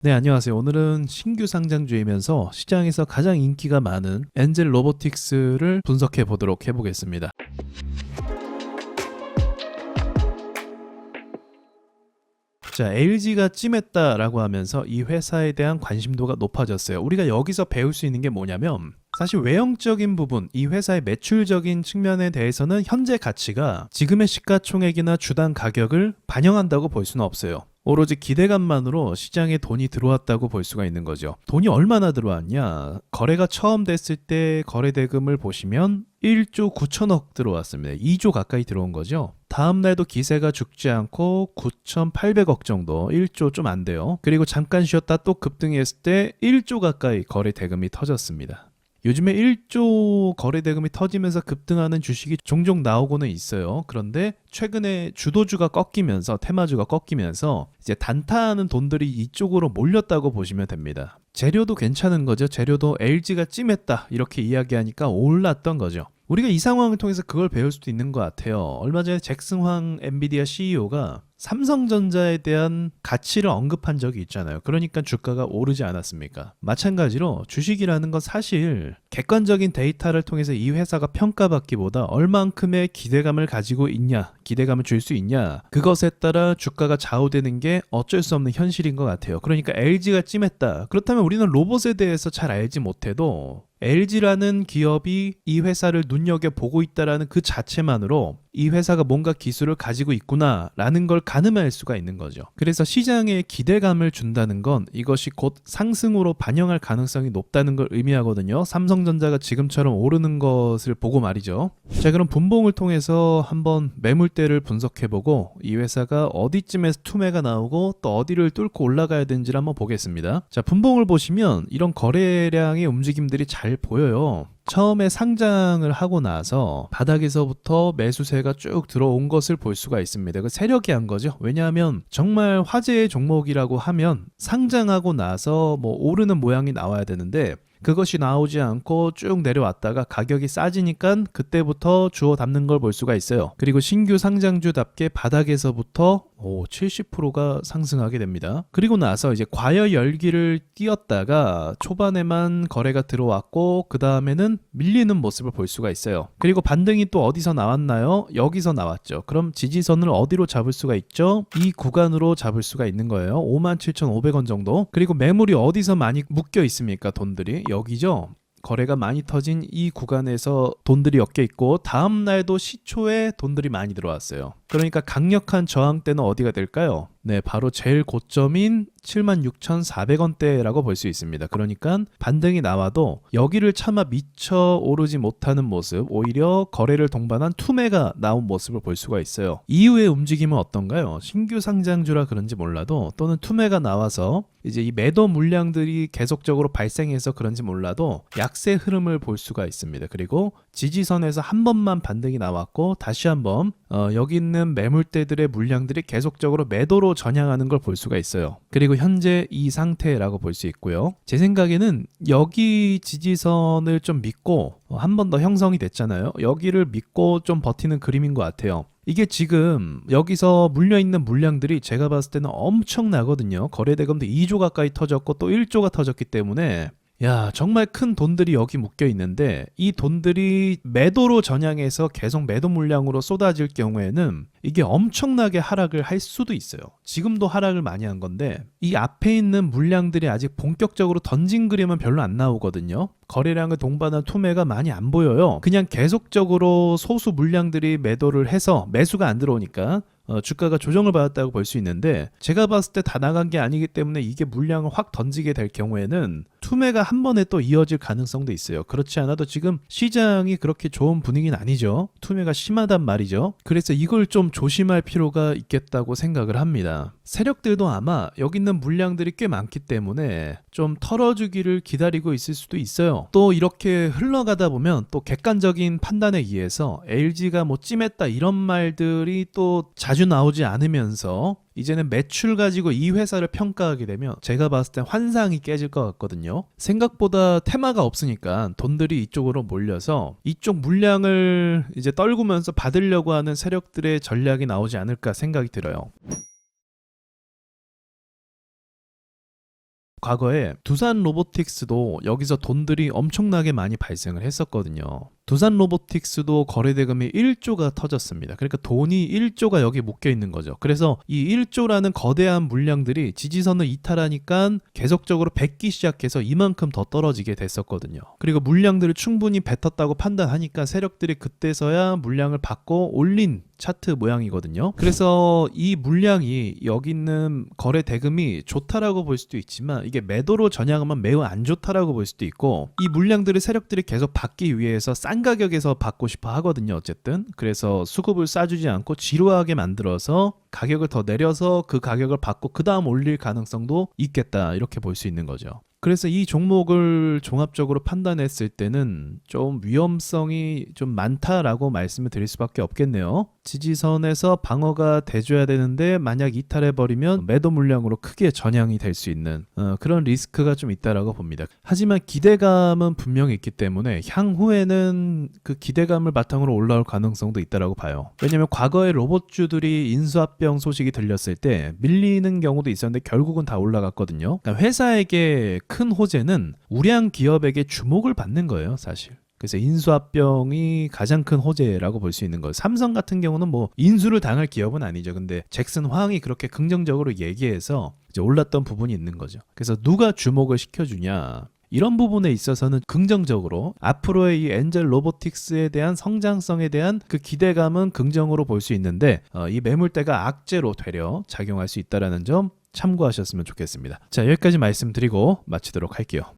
네, 안녕하세요. 오늘은 신규 상장주이면서 시장에서 가장 인기가 많은 엔젤 로보틱스를 분석해 보도록 해보겠습니다. 자, LG가 찜했다라고 하면서 이 회사에 대한 관심도가 높아졌어요. 우리가 여기서 배울 수 있는 게 뭐냐면 사실 외형적인 부분, 이 회사의 매출적인 측면에 대해서는 현재 가치가 지금의 시가총액이나 주당 가격을 반영한다고 볼 수는 없어요. 오로지 기대감만으로 시장에 돈이 들어왔다고 볼 수가 있는 거죠. 돈이 얼마나 들어왔냐? 거래가 처음 됐을 때 거래 대금을 보시면 1조 9천억 들어왔습니다. 2조 가까이 들어온 거죠. 다음 날도 기세가 죽지 않고 9,800억 정도, 1조 좀 안 돼요. 그리고 잠깐 쉬었다 또 급등했을 때 1조 가까이 거래 대금이 터졌습니다. 요즘에 1조 거래 대금이 터지면서 급등하는 주식이 종종 나오고는 있어요. 그런데 최근에 주도주가 꺾이면서 테마주가 꺾이면서 이제 단타하는 돈들이 이쪽으로 몰렸다고 보시면 됩니다. 재료도 괜찮은 거죠. 재료도 LG가 찜했다 이렇게 이야기하니까 올랐던 거죠. 우리가 이 상황을 통해서 그걸 배울 수도 있는 것 같아요. 얼마 전에 잭슨황 엔비디아 CEO가 삼성전자에 대한 가치를 언급한 적이 있잖아요. 그러니까 주가가 오르지 않았습니까? 마찬가지로 주식이라는 건 사실 객관적인 데이터를 통해서 이 회사가 평가받기보다 얼만큼의 기대감을 가지고 있냐, 기대감을 줄 수 있냐, 그것에 따라 주가가 좌우되는 게 어쩔 수 없는 현실인 것 같아요. 그러니까 LG가 찜했다. 그렇다면 우리는 로봇에 대해서 잘 알지 못해도 LG라는 기업이 이 회사를 눈여겨보고 있다는 그 자체만으로 이 회사가 뭔가 기술을 가지고 있구나라는 걸 가늠할 수가 있는 거죠. 그래서 시장에 기대감을 준다는 건 이것이 곧 상승으로 반영할 가능성이 높다는 걸 의미하거든요. 삼성전자가 지금처럼 오르는 것을 보고 말이죠. 자, 그럼 분봉을 통해서 한번 매물대를 분석해보고 이 회사가 어디쯤에서 투매가 나오고 또 어디를 뚫고 올라가야 되는지를 한번 보겠습니다. 자, 분봉을 보시면 이런 거래량의 움직임들이 잘 보여요. 처음에 상장을 하고 나서 바닥에서부터 매수세가 쭉 들어온 것을 볼 수가 있습니다. 그 세력이 한 거죠. 왜냐하면 정말 화제의 종목이라고 하면 상장하고 나서 뭐 오르는 모양이 나와야 되는데 그것이 나오지 않고 쭉 내려왔다가 가격이 싸지니까 그때부터 주워 담는 걸 볼 수가 있어요. 그리고 신규 상장주답게 바닥에서부터 70%가 상승하게 됩니다. 그리고 나서 이제 과열 열기를 띄었다가 초반에만 거래가 들어왔고 그 다음에는 밀리는 모습을 볼 수가 있어요. 그리고 반등이 또 어디서 나왔나요? 여기서 나왔죠. 그럼 지지선을 어디로 잡을 수가 있죠? 이 구간으로 잡을 수가 있는 거예요. 57,500원 정도. 그리고 매물이 어디서 많이 묶여 있습니까? 돈들이 여기죠. 거래가 많이 터진 이 구간에서 돈들이 엮여 있고 다음 날도 시초에 돈들이 많이 들어왔어요. 그러니까 강력한 저항대는 어디가 될까요? 네, 바로 제일 고점인 76,400원대라고 볼 수 있습니다. 그러니까 반등이 나와도 여기를 차마 미쳐 오르지 못하는 모습, 오히려 거래를 동반한 투매가 나온 모습을 볼 수가 있어요. 이후의 움직임은 어떤가요? 신규 상장주라 그런지 몰라도 또는 투매가 나와서 이제 이 매도 물량들이 계속적으로 발생해서 그런지 몰라도 약세 흐름을 볼 수가 있습니다. 그리고 지지선에서 한 번만 반등이 나왔고 다시 한번 여기 있는 매물대들의 물량들이 계속적으로 매도로 전향하는 걸 볼 수가 있어요. 그리고 현재 이 상태라고 볼 수 있고요. 제 생각에는 여기 지지선을 좀 믿고 한 번 더 형성이 됐잖아요. 여기를 믿고 좀 버티는 그림인 것 같아요. 이게 지금 여기서 물려있는 물량들이 제가 봤을 때는 엄청나거든요. 거래대금도 2조 가까이 터졌고 또 1조가 터졌기 때문에 야, 정말 큰 돈들이 여기 묶여 있는데 이 돈들이 매도로 전향해서 계속 매도 물량으로 쏟아질 경우에는 이게 엄청나게 하락을 할 수도 있어요. 지금도 하락을 많이 한 건데 이 앞에 있는 물량들이 아직 본격적으로 던진 그림은 별로 안 나오거든요. 거래량을 동반한 투매가 많이 안 보여요. 그냥 계속적으로 소수 물량들이 매도를 해서 매수가 안 들어오니까 주가가 조정을 받았다고 볼 수 있는데 제가 봤을 때 다 나간 게 아니기 때문에 이게 물량을 확 던지게 될 경우에는 투매가 한 번에 또 이어질 가능성도 있어요. 그렇지 않아도 지금 시장이 그렇게 좋은 분위기는 아니죠. 투매가 심하단 말이죠. 그래서 이걸 좀 조심할 필요가 있겠다고 생각을 합니다. 세력들도 아마 여기 있는 물량들이 꽤 많기 때문에 좀 털어주기를 기다리고 있을 수도 있어요. 또 이렇게 흘러가다 보면 또 객관적인 판단에 의해서 LG가 뭐 찜했다 이런 말들이 또 자주 나오지 않으면서 이제는 매출 가지고 이 회사를 평가하게 되면 제가 봤을 때 환상이 깨질 것 같거든요. 생각보다 테마가 없으니까 돈들이 이쪽으로 몰려서 이쪽 물량을 이제 떨구면서 받으려고 하는 세력들의 전략이 나오지 않을까 생각이 들어요. 과거에 두산 로보틱스도 여기서 돈들이 엄청나게 많이 발생을 했었거든요. 두산 로보틱스도 거래대금이 1조가 터졌습니다. 그러니까 돈이 1조가 여기 묶여 있는 거죠. 그래서 이 1조라는 거대한 물량들이 지지선을 이탈하니까 계속적으로 뱉기 시작해서 이만큼 더 떨어지게 됐었거든요. 그리고 물량들을 충분히 뱉었다고 판단하니까 세력들이 그때서야 물량을 받고 올린 차트 모양이거든요. 그래서 이 물량이 여기 있는 거래 대금이 좋다라고 볼 수도 있지만 이게 매도로 전향하면 매우 안 좋다라고 볼 수도 있고, 이 물량들을 세력들이 계속 받기 위해서 싼 가격에서 받고 싶어 하거든요. 어쨌든 그래서 수급을 싸주지 않고 지루하게 만들어서 가격을 더 내려서 그 가격을 받고 그 다음 올릴 가능성도 있겠다, 이렇게 볼 수 있는 거죠. 그래서 이 종목을 종합적으로 판단했을 때는 좀 위험성이 좀 많다라고 말씀을 드릴 수밖에 없겠네요. 지지선에서 방어가 돼줘야 되는데 만약 이탈해버리면 매도 물량으로 크게 전향이 될 수 있는 그런 리스크가 좀 있다라고 봅니다. 하지만 기대감은 분명히 있기 때문에 향후에는 그 기대감을 바탕으로 올라올 가능성도 있다라고 봐요. 왜냐면 과거에 로봇주들이 인수합병 소식이 들렸을 때 밀리는 경우도 있었는데 결국은 다 올라갔거든요. 그러니까 회사에게 큰 호재는 우량 기업에게 주목을 받는 거예요, 사실. 그래서 인수합병이 가장 큰 호재라고 볼 수 있는 거예요. 삼성 같은 경우는 뭐 인수를 당할 기업은 아니죠. 근데 잭슨 황이 그렇게 긍정적으로 얘기해서 이제 올랐던 부분이 있는 거죠. 그래서 누가 주목을 시켜주냐, 이런 부분에 있어서는 긍정적으로 앞으로의 이 엔젤 로보틱스에 대한 성장성에 대한 그 기대감은 긍정으로 볼 수 있는데 이 매물대가 악재로 되려 작용할 수 있다는 점 참고하셨으면 좋겠습니다. 자, 여기까지 말씀드리고 마치도록 할게요.